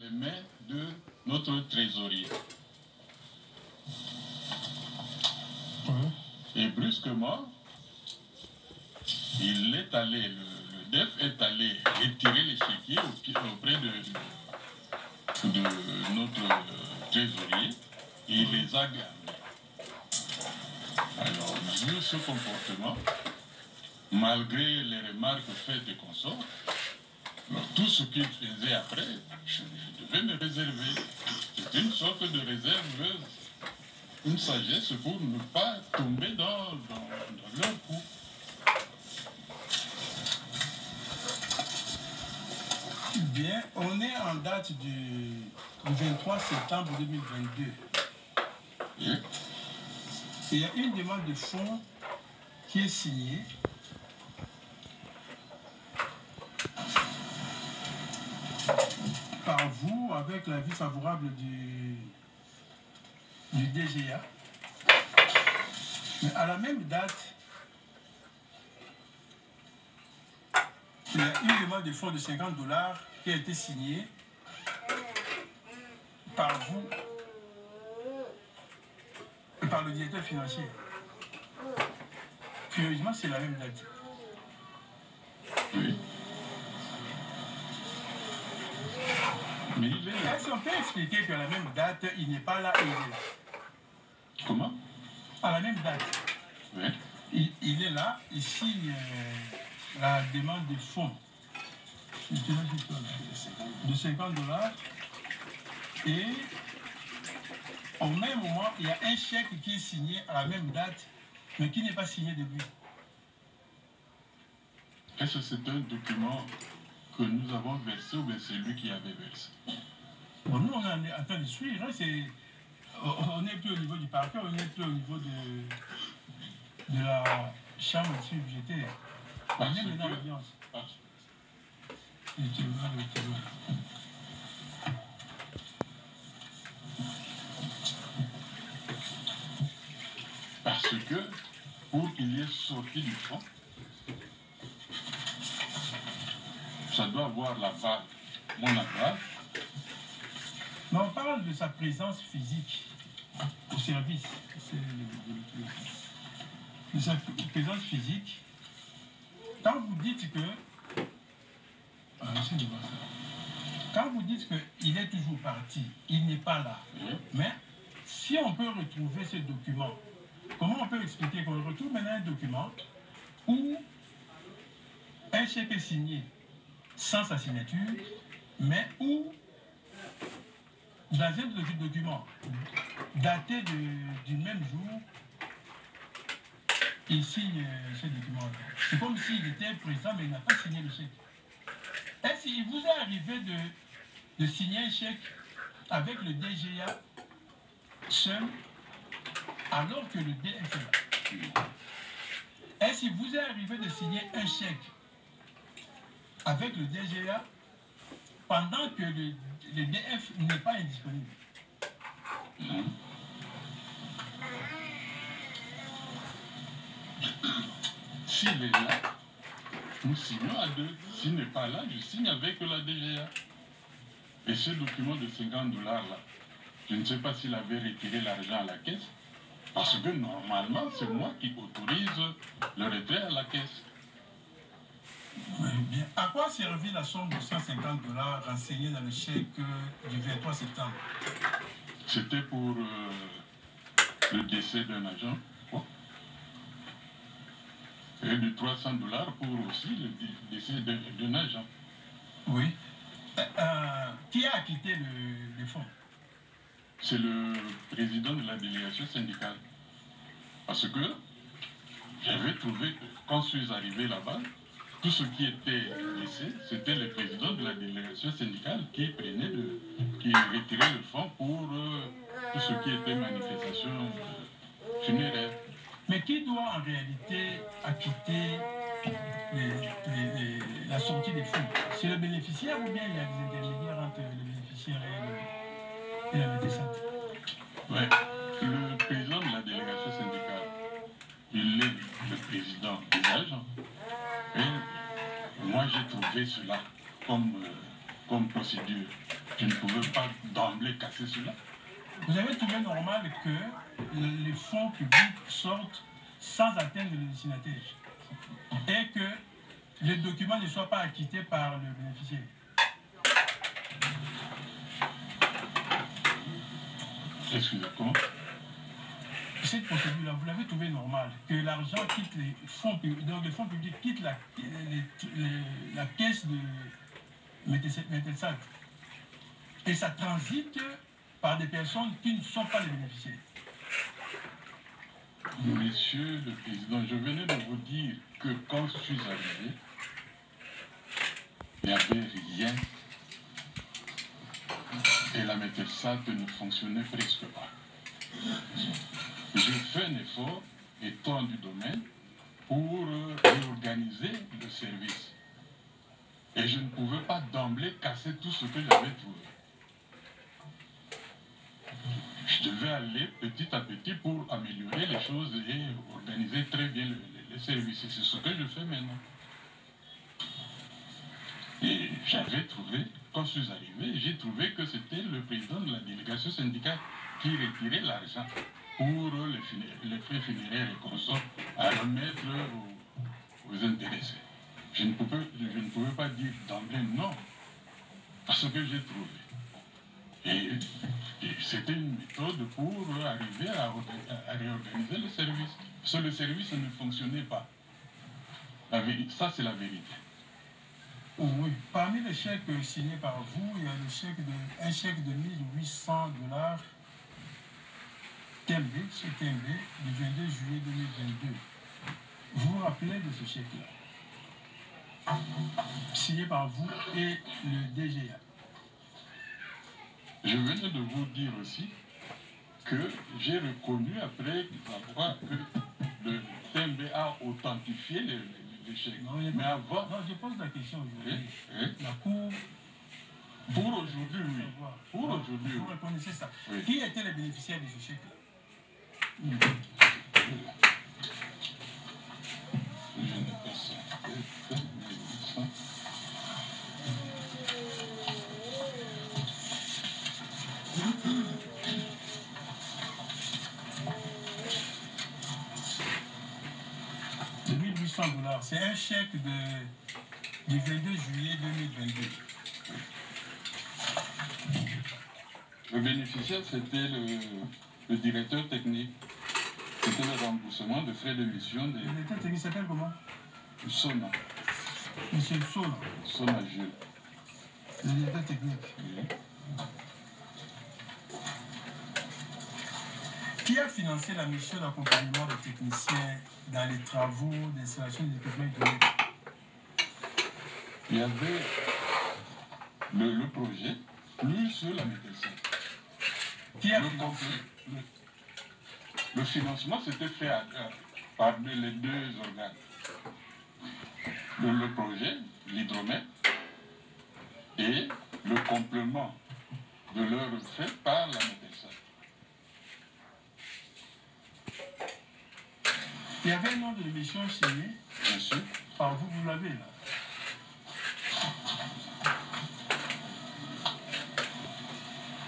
Les mains de notre trésorier. Et brusquement, il est allé, le DEF est allé retirer l'échiquier auprès de notre trésorier et il les a gardés. Alors, vu ce comportement, malgré les remarques faites et consorts, tout ce qu'il faisait après, je devais me réserver. C'est une sorte de réserve, une sagesse pour ne pas tomber dans leur coup. Bien, on est en date du 23 septembre 2022. Oui. Il y a une demande de fonds qui est signée par vous avec l'avis favorable du DGA. Mais à la même date, il y a une demande de fonds de $50 qui a été signée par vous et par le directeur financier. Curieusement, c'est la même date. Oui. Mais il est là. Est-ce qu'on peut expliquer qu'à la même date, il n'est pas là et il est là? Comment? À la même date. Oui. Il est là, il signe la demande de fonds de $50 et au même moment, il y a un chèque qui est signé à la même date, mais qui n'est pas signé de lui. Est-ce que c'est un document que nous avons versé ou bien c'est lui qui avait versé? Bon, nous, on est en train de suivre. On n'est plus au niveau du parquet, on n'est plus au niveau de la chambre de suivi budgétaire. On est maintenant à l'audience. Parce que pour qu'il y ait sorti du fond, ça doit avoir la vague, mon aval. Mais on parle de sa présence physique au service. De sa présence physique. Quand vous dites que... Quand vous dites qu'il est toujours parti, il n'est pas là. Oui. Mais si on peut retrouver ce document, comment on peut expliquer qu'on retrouve maintenant un document où un chèque est signé sans sa signature, mais où dans un document daté du même jour, il signe ce document. C'est comme s'il était présent, mais il n'a pas signé le chèque. Est-ce qu'il vous est arrivé de signer un chèque avec le DGA seul, alors que le DF est là? Est-ce qu'il vous est arrivé de signer un chèque avec le DGA pendant que le DF n'est pas indisponible? S'il est là, nous signons à deux. S'il n'est pas là, je signe avec la DGA. Et ce document de $50 là, je ne sais pas s'il avait retiré l'argent à la caisse, parce que normalement, c'est moi qui autorise le retrait à la caisse. Oui, bien. À quoi servit la somme de $150 renseignée dans le chèque du 23 septembre? C'était pour le décès d'un agent. Et de $300 pour aussi le décès d'un agent. Oui. Qui a acquitté le fonds? C'est le président de la délégation syndicale. Parce que j'avais trouvé que quand je suis arrivé là-bas, tout ce qui était laissé, c'était le président de la délégation syndicale qui retirait le fonds pour tout ce qui était manifestation funéraire. Mais qui doit en réalité acquitter la sortie des fonds? C'est le bénéficiaire ou bien il y a des intermédiaires entre le bénéficiaire et la décennante? Oui, le président de la délégation syndicale, il est le président des agents. Et moi, j'ai trouvé cela comme procédure. Je ne pouvais pouvez pas d'emblée casser cela. Vous avez trouvé normal que les fonds publics sortent sans atteindre le destinataire et que les documents ne soient pas acquittés par le bénéficiaire. Excusez-moi, comment? Cette procédure-là, vous l'avez trouvé normal, que l'argent quitte les fonds publics, donc les fonds publics quittent la caisse de Metelsat. Et ça transite par des personnes qui ne sont pas les bénéficiaires. Monsieur le Président, je venais de vous dire que quand je suis arrivé, il n'y avait rien. Et la Metelsat ne fonctionnait presque pas. J'ai fait un effort, étant du domaine, pour réorganiser le service. Et je ne pouvais pas d'emblée casser tout ce que j'avais trouvé. Je devais aller petit à petit pour améliorer les choses et organiser très bien les services. Et c'est ce que je fais maintenant. Et j'avais trouvé, quand je suis arrivé, j'ai trouvé que c'était le président de la délégation syndicale qui retirait l'argent pour les frais funéraires et consorts à remettre aux intéressés. Je ne pouvais pas dire d'emblée non à ce que j'ai trouvé. Et c'était une méthode pour arriver à réorganiser le service. Parce que le service ne fonctionnait pas. Ça, c'est la vérité. Oui. Parmi les chèques signés par vous, il y a un chèque de $1 800 TMB, ce TMB, le 22 juillet 2022. Vous vous rappelez de ce chèque-là? Signé par vous et le DGA. Je venais de vous dire aussi que j'ai reconnu après avoir que le TMB a authentifié les chèques. Non, mais avant... Non, je pose la question aujourd'hui. Oui. La Cour... Pour aujourd'hui, oui. Pour aujourd'hui, vous reconnaissez ça. Oui. Qui étaient les bénéficiaires de ce chèque-là? Je n'ai pas ça. De $1 800. C'est un chèque du 22 juillet 2022. Le bénéficiaire, c'était le directeur technique. C'était le remboursement de frais de mission Le directeur technique s'appelle comment? Sona. Monsieur Sona. Sona Jules. Le directeur technique. Oui. Qui a financé la mission d'accompagnement des techniciens dans les travaux d'installation des équipements hydrauliques? Il y avait le projet, plus la Metelsat. Qui a financé? Le financement s'était fait par les deux organes. Le projet, l'hydromètre, et le complément de l'œuvre fait par la Metelsat. Il y avait un nom de l'émission signé Bien sûr. par vous, vous l'avez là.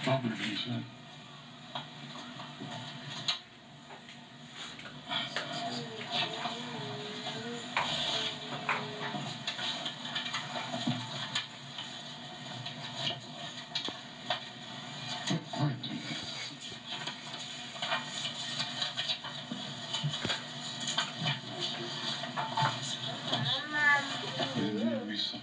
Ordre de l'émission. Oui. 1800.